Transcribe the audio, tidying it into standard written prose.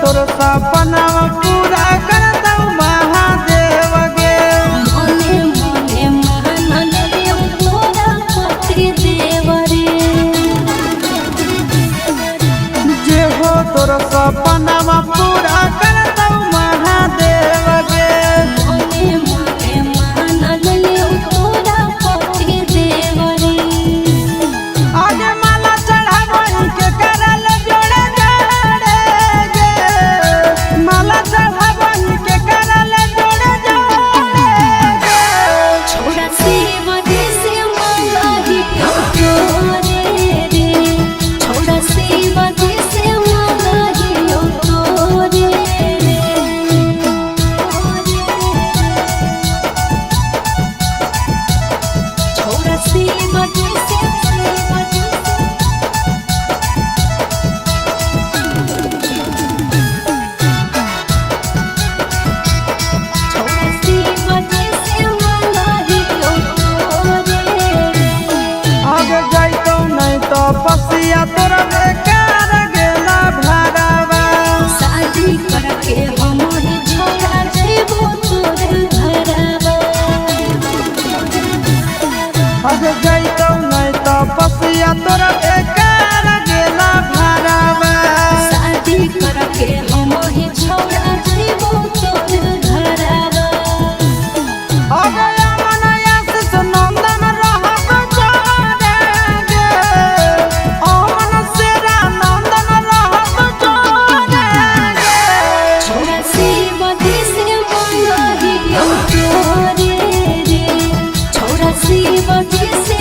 तोर सपना पूरा कर दऊ महादेव गे मने मने महानन देव तोरा पति देव रे जे हो तोर सपना पूरा कर दऊ महादेव गे मने मने महानन देव तोरा पति देव रे आज माला चढ़ावई के करल जोड़े जोड़े गे माला चढ़ावई के करल जोड़े जोड़े गे छोड़ा शिव जी से मंगाही तोरे रे छोड़ा शिव जी से मंगाही तोरे रे छोड़ा शिव जी से आगे जाइतो नहीं तो पसिया तोरा बेकार गेला भरावा शादी करके हम ही छोड़ा जेबो तोरे घरवा आगे जाइतो नहीं तो पसिया तोरा बेकार गेला भरावा शादी करके हम ही छोड़ा जेबो तोरे घरवा आगे अमन आशीष नंदन रहब जोड़े गे अमन शेरा नंदन रहब जोड़े गे छोड़ा शिव जी से मंगाही तोरे रे छोड़ा शिव जी से